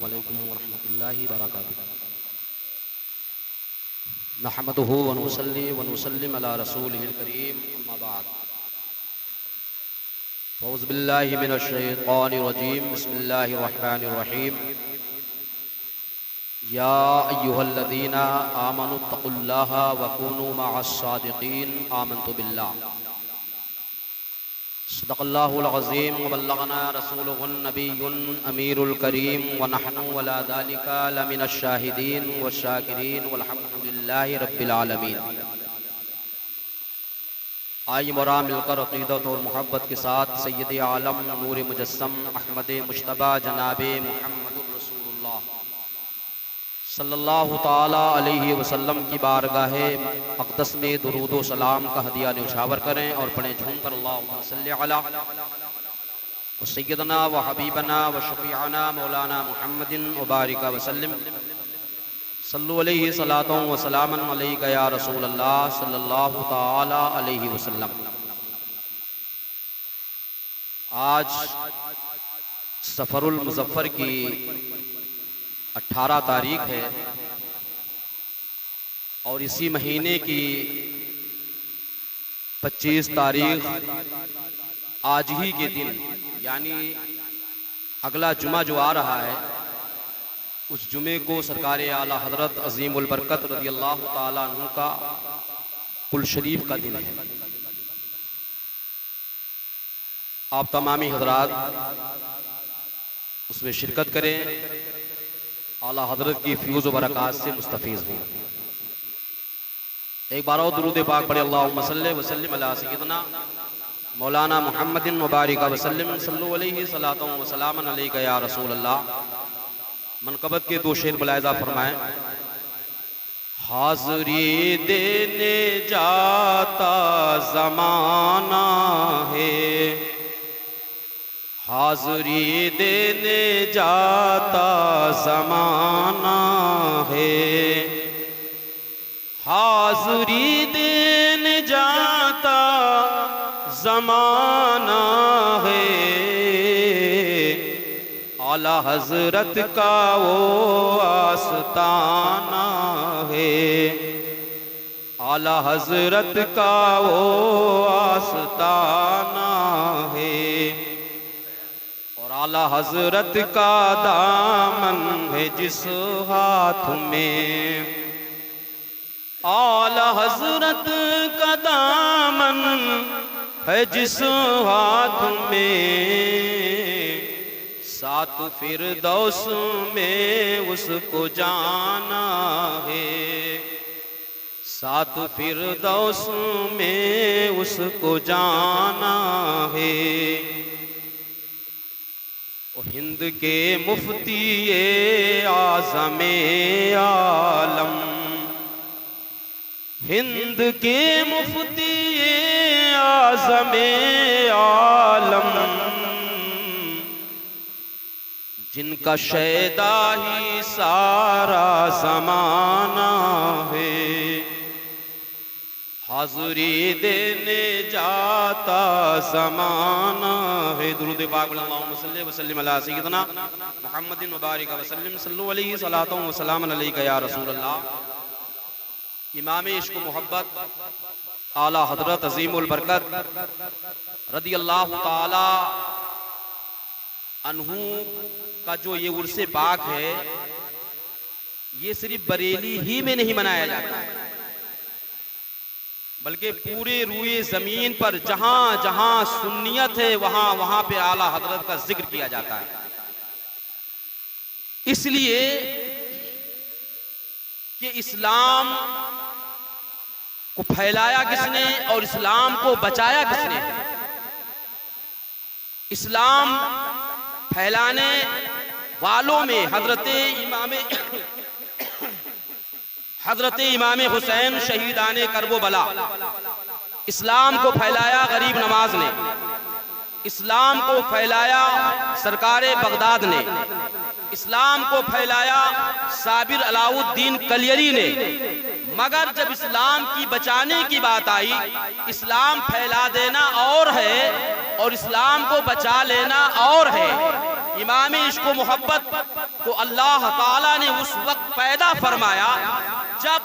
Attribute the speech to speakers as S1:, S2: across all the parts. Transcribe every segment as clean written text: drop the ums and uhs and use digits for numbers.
S1: अस्सलामु अलैकुम वरहमतुल्लाहि वबरकातुहू। नहमदुहु व नुसल्ली व नुसल्लिम अला रसूलिहिल करीम, अम्मा बाद। औज़ु बिल्लाहि मिनश शैतानिर रजीम, बिस्मिल्लाहिर रहमानिर रहीम। या अय्युहल्लज़ीना आमनुत्तक़ुल्लाहा व कूनू मअस सादिक़ीन, आमन्तु बिल्लाह। सदक़ल्लाहुल अज़ीम व बल्लगना रसूलुहुन नबियुन अमीरुल करीम व नहनु अला ज़ालिका लमिनश शाहिदीन व शाकिरीन वल्हम्दुलिल्लाहि रब्बिल आलमीन। आइए मोरा मिलकर अक़ीदत और मोहब्बत के साथ सय्यद आलम नूर मुजस्सम अहमद मुश्तबा जनाबे मुहम्मदुर रसूलुल्लाह सल्लल्लाहु ताला अलैहि वसल्लम की बारगाहे अक़दस में दुरूद व सलाम का हदिया न्यौछावर करें और पढ़ें झूम कर अल्लाहुम्मा सल्लि अला व सय्यदना व हबीबना व शफ़ीअना मौलाना मुहम्मदिन व बारिक व सल्लिम सल्लु अलैहि सलातुन व सलामन अलैका या रसूल अल्लाह सल्लल्लाहु ताला अलैहि वसल्लम। आज सफ़रुल मुज़फ़्फ़र की 18 तारीख है और इसी महीने की 25 तारीख आज ही के दिन यानी अगला जुमा जो आ रहा है, उस जुमे को सरकार आला हज़रत अज़ीमुल बरकत रज़ियल्लाहु ताला अन्हु का कुल शरीफ का दिन है। आप तमामी हज़रात उसमें शिरकत करें, आला हज़रत की फ़यूज़ व बरक़ात से मुस्तफ़ीज़ हों। एक बार और दुरूद पाक पढ़े, अल्लाहुम्मा सल्लि व सल्लिम अला सय्यिदना मौलाना मुहम्मदिन व बारिक व सल्लिम सल्लु अलैहि सलातुन व सलामन अलैका या रसूल अल्लाह। मनक़बत के 2 शेर मुलाहिज़ा फरमाएं। हाज़री देने जाता ज़माना है, हाज़री देने जाता ज़माना है, हाज़री देने जाता ज़माना है। आला हज़रत का वो आस्ताना है, आला हज़रत का वो आस्ताना है। आला हज़रत का दामन है जिस हाथ में, आला हज़रत का दामन है जिस हाथ में, सात फिरदौस में उसको जाना है, सात फिरदौस में उसको जाना है। हिंद के मुफ्ती आज़मे आलम, हिंद के मुफ्ती आज़मे आलम, जिनका शैदा ही सारा ज़माना है, हाज़री देने जाता ज़माना है। दुरूद पाक अल्लाहुम्मा सल्लि व सल्लिम अला सय्यिदना मुहम्मदिन व बारिक व सल्लिम सल्लु अलैहि सलातुन व सलामन अलैका या रसूल अल्लाह। इमाम इश्क़ व मोहब्बत आला हज़रत अज़ीमुल बरकत रज़ियल्लाहु ताला अन्हु का जो ये उर्से पाक है, ये सिर्फ बरेली ही में नहीं मनाया जाता है, बल्कि पूरे रूए ज़मीन पर जहां जहां सुन्नियत है वहां वहां पे आला हज़रत का जिक्र किया जाता है। इसलिए कि इस्लाम को फैलाया किसने और इस्लाम को बचाया किसने। इस्लाम फैलाने वालों में हज़रत इमाम हुसैन शहीदाने करबो बला, इस्लाम को फैलाया गरीब नवाज ने, इस्लाम को फैलाया सरकारे बगदाद ने, इस्लाम को फैलाया साबिर अलाउद्दीन कलियरी ने। मगर जब इस्लाम की बचाने की बात आई, इस्लाम फैला देना और है और इस्लाम को बचा लेना और है। इमाम इश्क व मोहब्बत को अल्लाह ताला ने उस वक्त पैदा फरमाया जब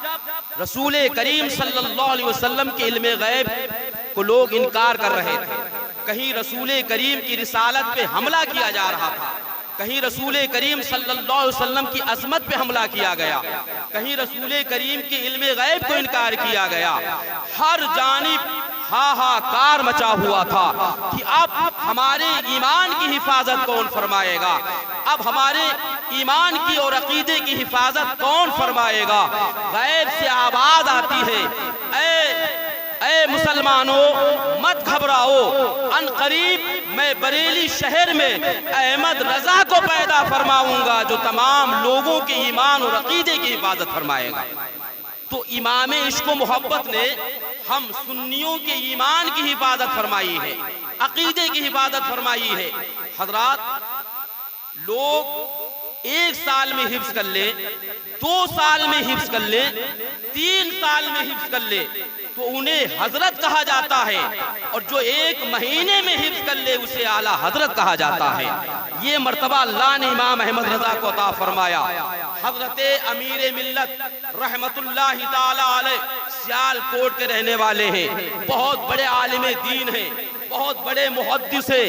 S1: रसूल करीम सल्लल्लाहु अलैहि वसल्लम के इल्म गैब को लोग इनकार कर रहे थे। कहीं रसूल करीम की रिसालत पे हमला किया जा रहा था, कहीं रसूल करीम सल्लल्लाहु अलैहि वसल्लम की अज़मत पे हमला किया गया, कहीं रसूल करीम के इल्म गैब को इनकार किया गया। हर जानिब हाहाकार मचा हुआ था कि अब हमारे ईमान की हिफाजत कौन फरमाएगा, अब हमारे ईमान की और अकीदे की हिफाजत कौन फरमाएगा। गैब से आवाज आती है, ऐ मुसलमानों मत घबराओ, अन करीब मैं बरेली शहर में अहमद रजा को पैदा फरमाऊंगा जो तमाम लोगों के ईमान और अकीदे की हिफाजत फरमाएगा। तो इमाम इश्क व मोहब्बत ने हम सुन्नियों के ईमान की हिफाजत फरमाई है, अकीदे की हिफाजत फरमाई है। हजरात, लोग 1 साल में हिफ्ज कर ले, 2 साल में हिफ्ज कर ले, 3 साल में हिफ्ज कर ले तो उन्हें हजरत कहा जाता है, और जो 1 महीने में हिफ्ज कर ले उसे आला हजरत कहा जाता है। ये मर्तबा अल्लाह ने इमाम अहमद रजा को अता फरमाया। हजरत अमीर मिल्लत रहमतुल्लाहि ताला अलैह सियालकोट के रहने वाले हैं, बहुत बड़े आलिम दीन हैं, बहुत बड़े मुहद्दिस है।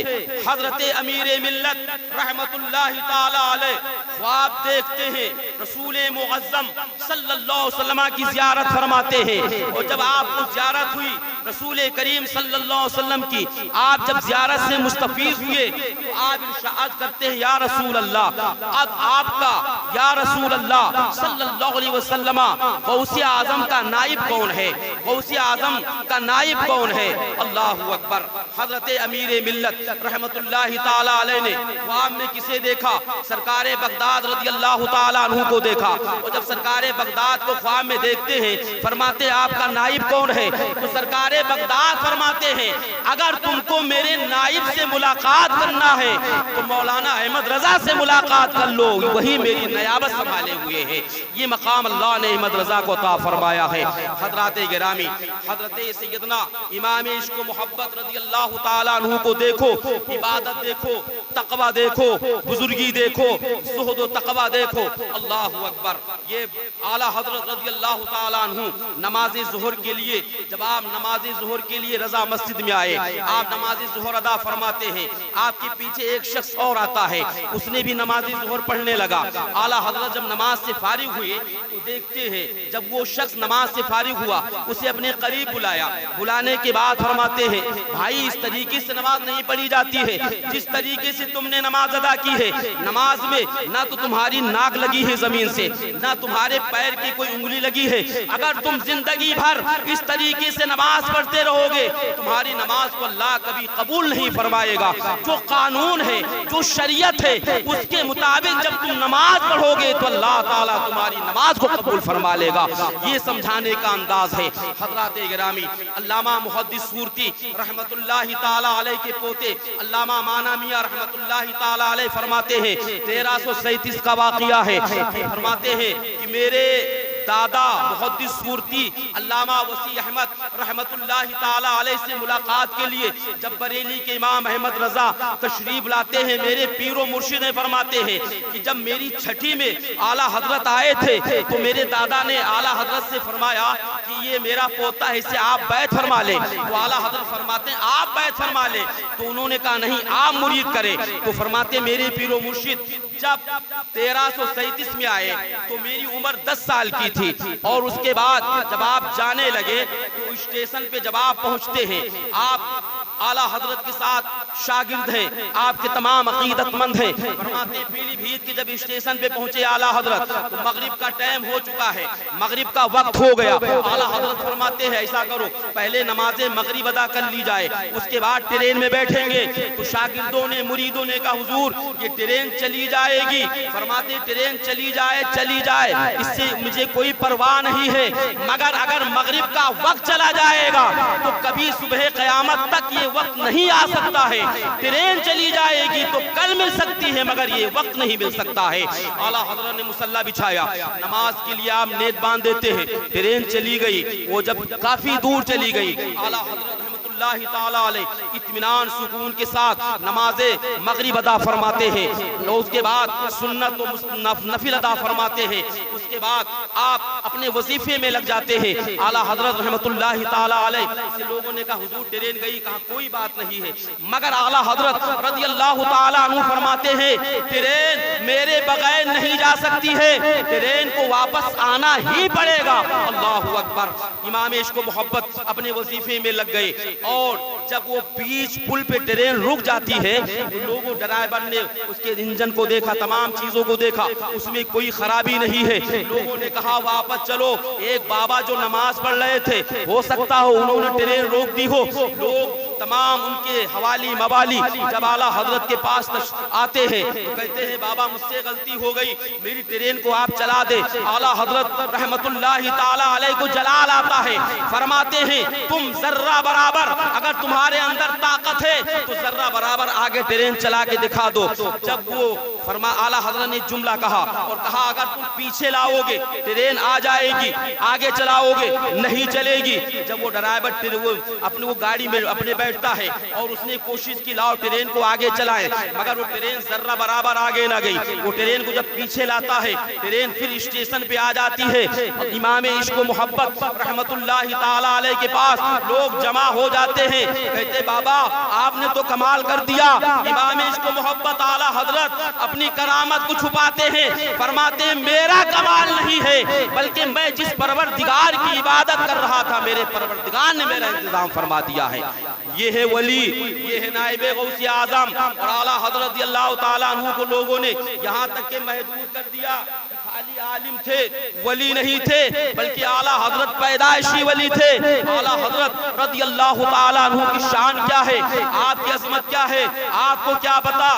S1: हजरत अमीर मिल्लत रहमतुल्लाहि ताला अलैह ख्वाब देखते हैं, रसूल मुअज़्ज़म सल्लल्लाहु अलैहि वसल्लम की ज़ियारत फरमाते हैं। और जब आपको ज़ियारत हुई रसूल करीम सल्लल्लाहु अलैहि वसल्लम की, आप जब ज़ियारत से मुस्तफ़ीज़ हुए तो आप इरशाद करते हैं, या रसूल अल्लाह, अब आपका या रसूल अल्लाह सल्लल्लाहु अलैहि वसल्लम गौसे आज़म का नाइब कौन है, गौसे आज़म का नाइब कौन है। अल्लाहु अकबर। हजरत अमीर मिल्लत रहमतुल्लाहि ताला अलैह ने ख्वाब में किसे देखा? सरकार बगदाद रज़ियल्लाहु ताला अन्हु को देखा। और जब सरकार बगदाद को ख्वाब में देखते हैं, फरमाते आपका नाइब कौन है? तो सरकार बगदाद फरमाते हैं, अगर तुमको मेरे नाइब से मुलाकात करना है तो मौलाना अहमद रजा से मुलाकात कर लो, वही मेरी नयाबत संभाले हुए है। ये मकाम अल्लाह ने अहमद रजा को अता फरमाया है। हजरत गिरामी, हजरत सैयदना इमाम इश्क व मोहब्बत रज़ियल्लाहु ताला अन्हु को देखो, इबादत देखो, तकवा देखो, बुजुर्गी देखो, ज़ुहद व तकवा देखो। अल्लाहु अकबर। ये आला हजरत रज़ियल्लाहु ताला अन्हु नमाज ज़ुहर के लिए, जब आप नमाज ज़ुहर के लिए रजा मस्जिद में आए, आप नमाज ज़ुहर अदा फरमाते हैं, आपके पीछे एक शख्स और आता है, उसने भी नमाज ज़ुहर पढ़ने लगा। आला हजरत जब नमाज से फारिग हुए तो देखते हैं, जब वो शख्स नमाज से फारिग हुआ उसे अपने करीब बुलाया। बुलाने के बाद फरमाते हैं, भाई इस तरीके से नमाज नहीं पढ़ी जाती है जिस तरीके से तुमने नमाज अदा की है। नमाज में ना तो तुम्हारी नाक लगी है जमीन से, ना तुम्हारे पैर की कोई उंगली लगी है। अगर तुम जिंदगी भर इस तरीके से नमाज पढ़ते रहोगे, तुम्हारी नमाज को अल्लाह कभी कबूल नहीं फरमाएगा। जो कानून है, जो शरीयत है, उसके मुताबिक जब तुम नमाज पढ़ोगे तो अल्लाह ताला तुम्हारी नमाज को कबूल फरमा लेगा। ये समझाने का अंदाज है। हज़रात गिरामी, अल्लामा मुहद्दिस सूरती रहमतुल्लाहि ताला अलैह के पोते अल्लामा माना मियां रहमतुल्लाहि ताला अलैह फरमाते हैं, 1337 का वाक़िया है। फरमाते हैं कि मेरे दादा मुहद्दिस सूरती अल्लामा वसी अहमद रहमतुल्लाहि ताला अलैह से मुलाकात के लिए जब बरेली के इमाम अहमद रजा तशरीफ लाते हैं, मेरे पीरो मुर्शिद फरमाते हैं कि जब मेरी छठी में आला हजरत आए थे तो मेरे दादा ने आला हजरत से फरमाया कि ये मेरा पोता है, इसे आप बैत फरमा ले। तो आला हजरत फरमाते हैं आप बैत फरमा ले। तो उन्होंने कहा नहीं, आप मुरीद करें। तो फरमाते मेरे पीरो मुर्शिद जब 1337 में आए तो मेरी उम्र 10 साल की थी। और उसके बाद जब आप जाने लगे तो स्टेशन पे जब आप पहुंचते हैं, आप आला हजरत के साथ शागिर्द हैं, आपके तमाम अकीदतमंद हैं। फरमाते पीलीभीत के जब स्टेशन पे पहुंचे आला हजरत तो मगरिब का टाइम हो चुका है, मगरिब का वक्त हो गया। आला हजरत फरमाते हैं ऐसा करो, पहले नमाज़े मगरिब अदा कर ली जाए, उसके बाद ट्रेन में बैठेंगे। तो शागिर्दों ने, मुरीदों ने कहा हुजूर ये ट्रेन चली जाएगी। फरमाते ट्रेन चली जाए, इससे मुझे कोई परवाह नहीं है, मगर अगर मगरिब का वक्त चला जाएगा तो कभी सुबह क़यामत तक ये वक्त नहीं आ सकता है। ट्रेन चली जाएगी तो कल मिल सकती है, मगर ये वक्त नहीं मिल सकता है। आला हज़रत ने मुसल्ला बिछाया, नमाज के लिए आप नेत बांध देते हैं। ट्रेन चली गई, वो जब काफी दूर चली गई, आला हज़रत रहमतुल्लाहि ताला अलैह इत्मीनान सुकून के साथ नमाज़े मगरिब अदा फरमाते हैं, उसके बाद सुन्नत व नफिल अदा फरमाते हैं, उसके बाद आप अपने वजीफे में लग जाते हैं। आला हजरत रहमतुल्लाहि ताला अलैह से लोगों ने कहा हुजूर ट्रेन गई, कहा कोई बात नहीं है, मगर आला हजरत रज़ियल्लाहु ताला अन्हु फरमाते हैं ट्रेन मेरे बगैर नहीं जा सकती है, ट्रेन को वापस आना ही पड़ेगा। अल्लाहु अकबर। इमाम इश्क मोहब्बत अपने वजीफे में लग गए और जब वो बीच पुल पे ट्रेन रुक जाती है तो लोगों ड्राइवर ने उसके इंजन को देखा, तमाम चीजों को देखा, उसमें कोई खराबी नहीं है। लोगों ने कहा वापस चलो। एक बाबा जो नमाज पढ़ रहे थे, हो सकता हो उन्होंने ट्रेन रोक दी हो। लोग तमाम उनके हवाली मवाली जब आला हजरत के पास आते हैं तो कहते हैं बाबा मुझसे गलती हो गई, मेरी ट्रेन को आप चला दे। आला हजरत रहमतुल्लाहि ताला अलैह को जलाल आता है, फरमाते हैं तुम जर्रा बराबर अगर तुम्हारे अंदर ताकत है तो जर्रा बराबर आगे ट्रेन चला के दिखा दो। जब वो आला हजरत ने जुमला कहा और कहा अगर तुम पीछे लाओगे ट्रेन आ जाएगी, आगे चलाओगे नहीं चलेगी। जब वो ड्राइवर अपने वो गाड़ी में अपने बैठता है और उसने कोशिश की लाओ ट्रेन को आगे चलाए, मगर वो ट्रेन जर्रा बराबर आगे ना गई। वो ट्रेन को जब पीछे लाता है ट्रेन फिर स्टेशन पे आ जाती है। इमाम इश्क मोहब्बत रहमतुल्लाहि ताला अलैह के पास लोग जमा हो जाते हैं, कहते बाबा आपने तो कमाल कर दिया। इमाम इश्क मोहब्बत आला हजरत अपनी करामत को छुपाते हैं, फरमाते हैं मेरा कमाल नहीं है बल्कि मैं जिस परवरदिगार की इबादत कर रहा था मेरे परवरदिगार ने मेरा इंतजाम फरमा दिया है। ये है वली, ये है नाइबे गौसे आजम। और आला हजरत रज़ियल्लाहु ताला अन्हु को लोगों ने यहाँ तक के महदूद कर दिया, खाली आलिम थे वली नहीं थे बल्कि आला हजरत पैदाइशी वली थे। आला हजरत रज़ियल्लाहु ताला अन्हु की शान क्या है, आपकी अजमत क्या है, आपको क्या पता।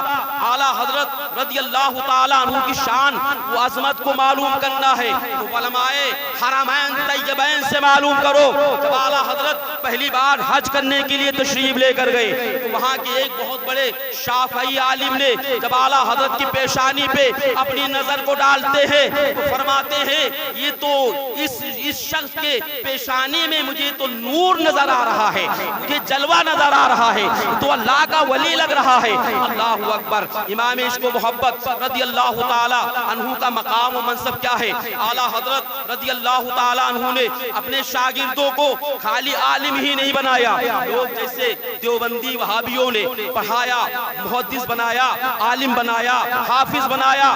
S1: आला हजरत रज़ियल्लाहु ताला अन्हु की शान वो अजमत को मालूम करना है तो उलमाए हरमैन तैयबैन से मालूम करो। जब आला हजरत पहली बार हज करने के लिए तशरीफ लेकर गए तो वहाँ के एक बहुत बड़े शाफई आलिम ने जब आला हजरत की पेशानी पे अपनी नजर को डालते हैं तो फरमाते हैं ये तो इस शख्स के पेशानी में मुझे तो नूर नजर आ रहा है, मुझे जलवा नजर आ रहा है, तो अल्लाह का वली लग रहा है। अल्लाहु अकबर। इमाम इश्क मोहब्बत रज़ियल्लाहु ताला अन्हु का मकाम व मनसब क्या है। आला हजरत रज़ियल्लाहु ताला अन्हु ने अपने शागिर्दों को खाली आलिम ही नहीं बनाया, लोग जैसे देवबंदी वहाबियों ने पढ़ाया, मुहद्दिस बनाया, आलिम बनाया, हाफिज बनाया,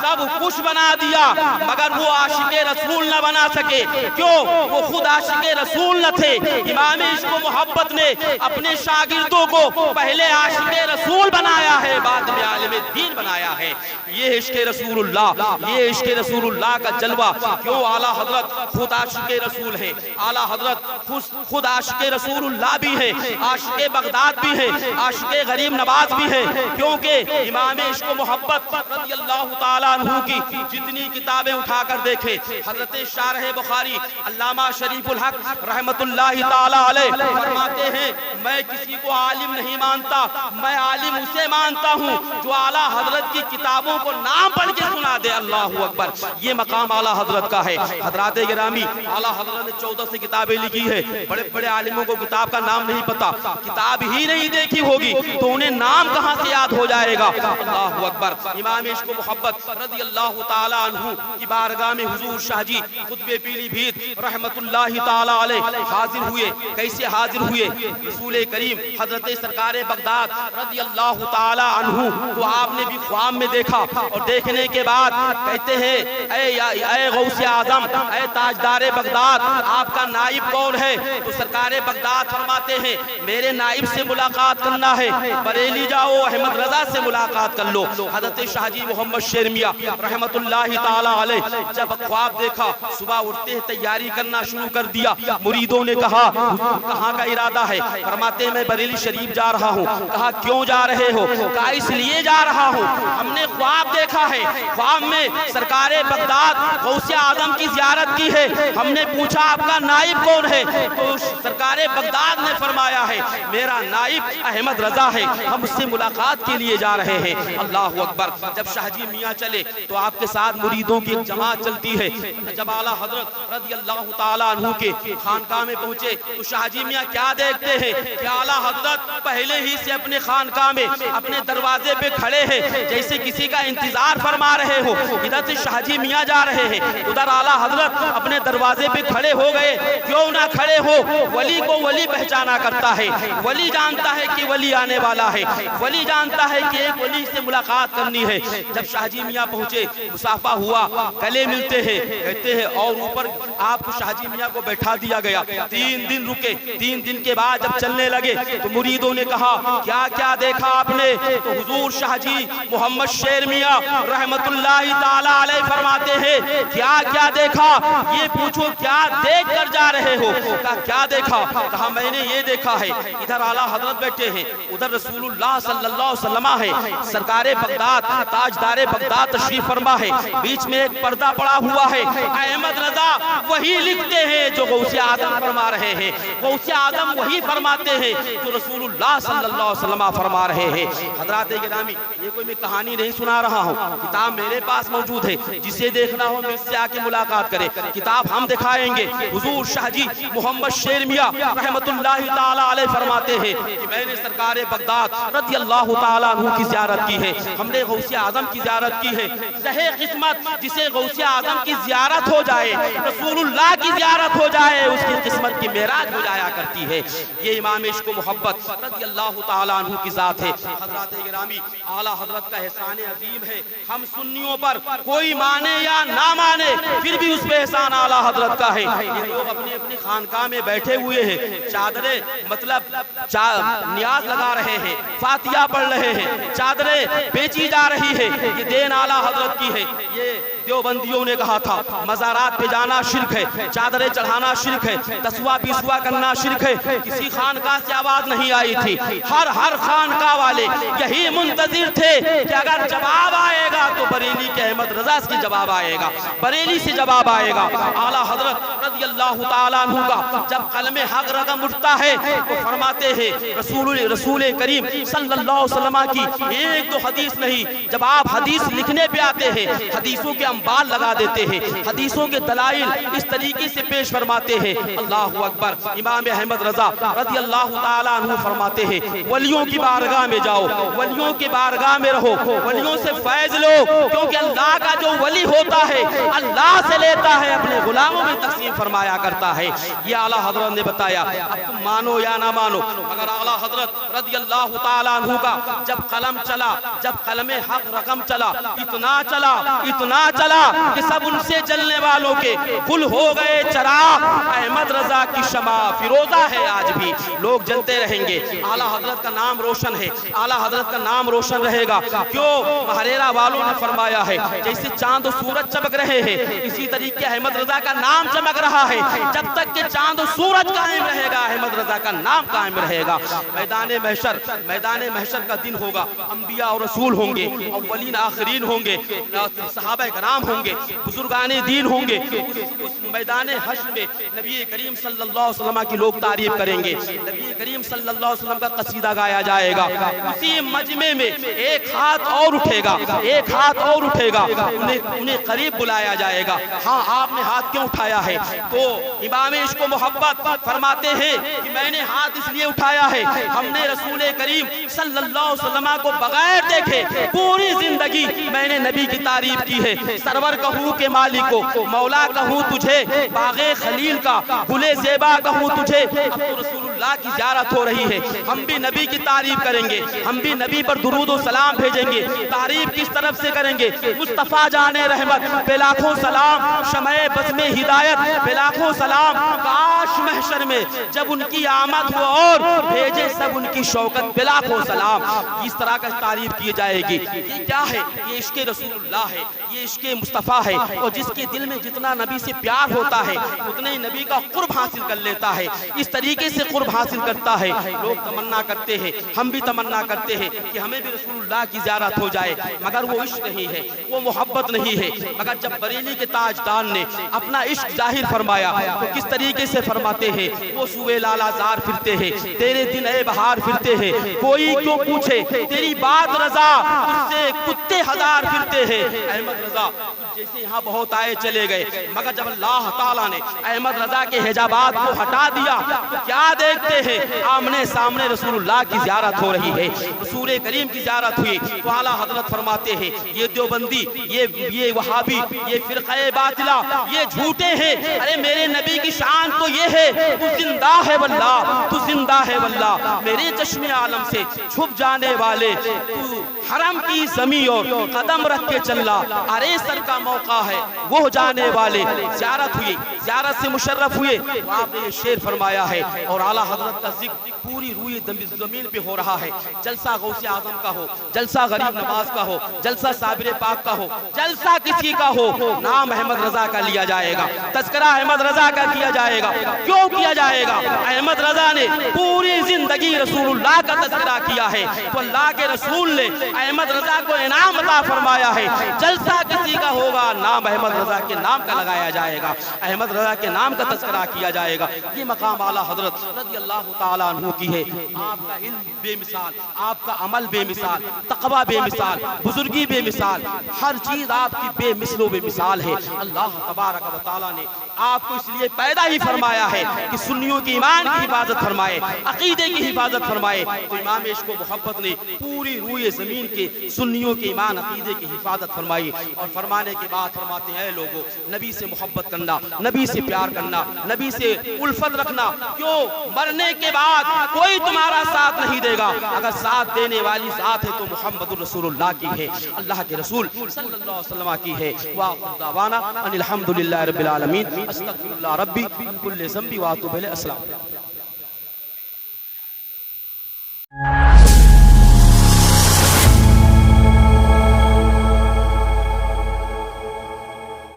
S1: सब कुछ बना दिया, मगर वो आशिके रसूल न बना सके। क्यों? वो खुद आशिके रसूल न थे। इमाम इश्क मोहब्बत ने अपने शागिर्दों को पहले आशिके रसूल बनाया है, बाद में आलिम दीन बनाया है। ये इश्क़े रसूलुल्लाह, ये इश्क़े रसूलुल्लाह का जलवा। क्यों? आला हजरत खुद आशिके रसूल है, आला हजरत खुद आशिके रसूलुल्लाह भी है, आशिके बगदाद भी है, आशिके गरीब नवाज भी है। क्योंकि इमाम इश्क मोहब्बत रज़ियल्लाहु ताला अन्हु की जितनी किताबें उठाकर देखे, हजरत शारह बुखारी अल्लामा शरीफुल हक रहमतुल्लाहि ताला अलैह फरमाते हैं मैं किसी को आलिम नहीं मानता, मैं आलिम उसे मानता हूँ जो आला हजरत की किताबों को नाम पढ़ के सुना दे। अल्लाहु अकबर। ये मकाम आला हजरत का है। हजरात गिरामी, आला हजरत ने 14 से किताबें लिखी है। बड़े बड़े आलिमों को किताब का नाम नहीं पता, किताब ही नहीं देखी होगी तो उन्हें नाम कहाँ से याद हो जाएगा। अल्लाहु अकबर। इमाम इश्क मोहब्बत रज़ियल्लाहु ताला अन्हु की बारगाह में हुजूर शाहजी खुतबे पीलीभीत रहमतुल्लाहि ताला अलैह हाजिर हुए। कैसे हाजिर हुए? रसूल करीम हजरत सरकार बगदाद रज़ियल्लाहु ताला अन्हु को आपने भी ख्वाब में देखा और देखने के बाद कहते हैं ऐ गौसे आजम, ऐ ताजदार बगदाद, आपका नाइब कौन है? तो सरकार बगदाद फरमाते हैं मेरे नाइब से मुलाकात करना है, बरेली जाओ, अहमद रजा से मुलाकात कर लो। हजरत शाहजी मोहम्मद शेर मियां रहमतुल्लाहि ताला अलैह जब ख्वाब देखा, सुबह उठते हैं तैयारी करना शुरू कर दिया। मुरीदों ने कहा कहाँ का इरादा है? फरमाते हैं मैं बरेली शरीफ जा रहा हूँ। कहा क्यों जा रहे हो? कहा इसलिए जा रहा हूँ, हमने ख्वाब देखा है, ख्वाब में सरकार बगदाद गौसे आजम की जियारत की है। हमने पूछा आपका नाइब कौन है? तो सरकारे बगदाद ने फरमाया है मेरा नाइब अहमद रजा है, हम उससे मुलाकात के लिए जा रहे हैं। अल्लाह अकबर। जब शाहजी मियाँ चले तो आपके साथ मुरीदों की एक जमात चलती है। जब आला हजरत रज़ी अल्लाह ताला अन्हु के खानकाह में पहुंचे तो शाहजी मियाँ क्या देखते हैं कि आला हजरत पहले ही से अपने खानकाह में अपने दरवाजे पे खड़े हैं, जैसे किसी का इंतजार फरमा रहे हो। इधर से शाहजी मियाँ जा रहे हैं, उधर आला हजरत अपने दरवाजे पे खड़े हो गए। क्यों ना खड़े हो, वली को वली पहचाना करता है, वली जानता है कि वली आने वाला है, वली जानता है कि एक वली से मुलाकात करनी है। जब शाहजी मियाँ पहुंचे, मुसाफा हुआ, गले मिलते हैं, कहते हैं और ऊपर आपको शाहजी मियाँ को बैठा दिया गया। 3 दिन रुके। 3 दिन के बाद जब चलने लगे तो मुरीदों ने कहा क्या क्या देखा आपने? तो हुजूर शाहजी मोहम्मद शेर मियाँ रहमतुल्लाहि ताला अलैह फरमाते हैं क्या क्या देखा? ये पूछो क्या देख कर जा रहे हो? कहा क्या देखा? कहा मैंने ये देखा है, इधर आला हजरत बैठे हैं, उधर रसूलुल्लाह सल्लल्लाहु अलैहि वसल्लम है, सरकारे बगदाद ताजदारे बगदाद तशरीफ फरमा है, बीच में एक पर्दा पड़ा हुआ है। अहमद रजा वही लिखते हैं जो गौसे आजम फरमा रहे हैं, गौसे आजम वही फरमाते हैं जो रसूलुल्लाह सल्लल्लाहु अलैहि वसल्लम फरमा रहे हैं। हजरात गिरामी, ये कोई मैं कहानी नहीं सुना रहा हूँ, किताब मेरे पास मौजूद है, जिसे देखना हो मुझसे आके मुलाकात करे, किताब हम दिखाएंगे। हुजूर शाहजी मोहम्मद शेर मियाँ रहमतुल्लाहि ताला अलैह फरमाते हैं कि मैंने सरकारे बगदाद रज़ी अल्लाह ताला अन्हु की ज़ियारत की है, हमने गौसे आजम की ज़ियारत की है। सहे किस्मत जिसे गौसे आजम की ज़ियारत हो जाए, रसूलुल्लाह की ज़ियारत हो जाए, उसकी किस्मत की मेराज हो जाया करती है। ये इमाम इश्क मोहब्बत रज़ी अल्लाह ताला अन्हु की ज़ात है। हज़रात गिरामी, आला हज़रत का एहसान अजीम है। हम सुन्नियों पर कोई माने या ना माने, फिर भी उस पे एहसान आला हज़रत का है। ये लोग अपनी अपनी खानकाह में बैठे हुए हैं, चादरें मतलब नियाज लगा रहे हैं, फातिहा पढ़ रहे हैं, चादरें बेची जा रही है, ये देन आला हज़रत की है। ये देवबंदियों ने कहा था मज़ारात पे जाना शिर्क है, चादरें चढ़ाना शिर्क है, तस्वा पिसवा करना शिर्क है। किसी खानकाह से आवाज नहीं आई थी, हर खानकाह वाले यही मुंतजिर थे कि अगर जवाब आएगा तो बरेली के अहमद रजा से जवाब आएगा, बरेली से जवाब आएगा। आला हजरत रज़ी अल्लाह ताला अन्हु का जब कलमे हक रकम उठता है तो फरमाते हैं रसूल करीम सल्लल्लाहु अलैहि वसल्लम की एक दो हदीस नहीं, जब आप हदीस लिखने पे आते हैं हदीसों के अंबार लगा देते हैं, हदीसों के दलाइल इस तरीके से पेश फरमाते हैं। अल्लाहु अकबर। इमाम अहमद रजा रज़ी अल्लाह ताला अन्हु फरमाते हैं वलियों की बारगाह में जाओ, वलियों की बारगाह में रहो, वलियों से फैज लो, क्योंकि अल्लाह का जो वली होता है अल्लाह से लेता है, अपने गुलामों में तकसीम फरमाया करता है। ये आला हजरत ने बताया। अब तुम मानो या ना मानो, मगर आला हजरत रज़ी अल्लाह ताला अन्हु का जब कलम चला, जब कलमे हक रकम चला, इतना चला कि सब उनसे जलने वालों के गुल हो गए चराग। अहमद रजा की शमा फिरोजा है, आज भी लोग जलते रहेंगे। आला हजरत का नाम रोशन है, आला हजरत का नाम रोशन रहेगा। क्यों? महरेरा वालों ने फरमाया है जैसे चांद और सूरज चमक रहे हैं, इसी तरीके अहमद रजा का नाम चमक रहा है। जब तक के चांद और सूरज कायम रहेगा, अहमद रजा का नाम कायम रहेगा। मैदान महशर का दिन होगा, अंबिया और रसूल होंगे, अव्वलीन आखिरीन होंगे, सहाबा कराम होंगे, बुजुर्गाने दीन होंगे। उस मैदान हश्र में नबी करीम सल्लल्लाहु अलैहि वसल्लम की लोग तारीफ करेंगे, नबी करीम सल्लल्लाहु अलैहि वसल्लम का कसीदा गाया जाएगा। उसी मजमे में एक हाथ और उठेगा, एक हाथ और उठेगा, उन्हें करीब बुलाया जाएगा। हाँ, आपने हाथ क्यों उठाया है? तो इमाम इश्क मोहब्बत फरमाते हैं कि मैंने हाथ इसलिए उठाया है, हमने रसूल करीम सल्लल्लाहु अलैहि वसल्लम को बगैर देखे पूरी जिंदगी मैंने नबी की तारीफ की है। सरवर कहूँ के मालिको, मौला कहूँ तुझे, बागे खलील का गुले ज़ेबा कहूँ तुझे। अब तो रसूलुल्लाह की ज़ियारत हो रही है, हम भी नबी की तारीफ करेंगे, हम भी नबी पर दुरूद और सलाम भेजेंगे। तारीफ किस तरफ से करेंगे? मुस्तफ़ा जाने रहमत पे लाखों सलाम, शमए बज़ में हिदायत पे लाखों सलाम। काश महशर में जब उनकी आमद हो और भेजे सब उनकी शौकत पे लाखों सलाम। इस तरह का तारीफ की जाएगी। ये क्या है? ये इश्क़े रसूलुल्लाह है, ये इश्क़े मुस्तफ़ा है। और जिसके दिल में जितना नबी से प्यार होता है उतने ही नबी का कुर्ब हासिल कर लेता है। इस तरीके से कुर्ब इल्म हासिल करता है, लोग तमन्ना करते हैं, हम भी तमन्ना करते हैं कि हमें भी रसूलुल्लाह की ज़ियारत हो जाए, मगर वो इश्क नहीं है, वो मोहब्बत नहीं है। मगर जब बरेली के ताजदार ने अपना इश्क जाहिर फरमाया तो किस तरीके से फरमाते हैं, वो सुबह लालाजार फिरते हैं, तेरे दिन ए बहार फिरते हैं, कोई क्यों पूछे तेरी बात रजा, उससे कुत्ते हजार फिरते हैं। अहमद रजा जैसे यहाँ बहुत आए चले गए, मगर जब अल्लाह ताला ने अहमद रजा के हिजाबात को हटा दिया तो क्या देखते हैं, आमने सामने रसूलुल्लाह की ज़ियारत हो रही है, रसूल करीम की ज़ियारत हुई। तो आला हजरत फरमाते हैं ये देवबंदी, ये वहाबी, ये फिरक़े बातिला, ये झूठे हैं। अरे मेरे नबी की शान तो ये है, तू जिंदा है वल्लाह, तू जिंदा है वल्लाह, मेरे चश्मे आलम से छुप जाने वाले, तू हरम की ज़मी और कदम रख के चल रहा, अरे सर का मौका है वो जाने वाले। ज़ियारत हुई, ज़ियारत से मुशर्रफ हुए तो आपने ये शेर फरमाया है। और आला हजरत का जिक्र पूरी रूए ज़मीन पे हो रहा है। जलसा गौसे आज़म का हो, जलसा गरीब नवाज का हो, जलसा साबिर पाक का हो, जलसा किसी का हो, नाम अहमद रजा का लिया जाएगा, तज़किरा अहमद रजा का किया जाएगा। क्यों किया जाएगा? अहमद रजा ने पूरी जिंदगी रसूलुल्लाह का तज़किरा किया है, तो अल्लाह के रसूल ने अहमद रजा को इनाम अता फरमाया है। जलसा किसी का होगा, नाम अहमद रजा के नाम का लगाया जाएगा, अहमद रजा के नाम का तज़किरा किया जाएगा। ये मकाम आला हजरत रज़ियल्लाहु ताला अन्हु की है। आपका इल्म बेमिसाल, आपका अमल बेमिसाल, तक़वा बेमिसाल, बुजुर्गी बेमिसाल, हर चीज आपकी बेमिसलो बेमिसाल है। अल्लाह तबारक व तआला ने आपको इसलिए पैदा ही फरमाया है कि सुन्नियों की ईमान की हिफाजत फरमाए, अकीदे की हिफाजत फरमाए। तो इमाम इश्क़ व मोहब्बत ने पूरी रूए ज़मीन के सुन्नियों के ईमान अकीदे की हिफाजत फरमाई। और फरमाने के बाद फरमाते हैं लोगों, नबी से मोहब्बत करना, नबी से प्यार करना, नबी से उल्फत रखना। क्यों? मरने के बाद कोई तुम्हारा साथ नहीं देगा, अगर साथ देने वाली ज़ात है तो मुहम्मदुर रसूलुल्लाह की है, अल्लाह के रसूल सल्लल्लाहु अलैहि वसल्लम की है। व दावाना अनिल हम्दुलिल्लाहि रब्बिल आलमीन, अस्तगफिरुल्लाह रब्बी मिन कुल्लि ज़ंबि व अतूबु इलैहि। अस्सलाम।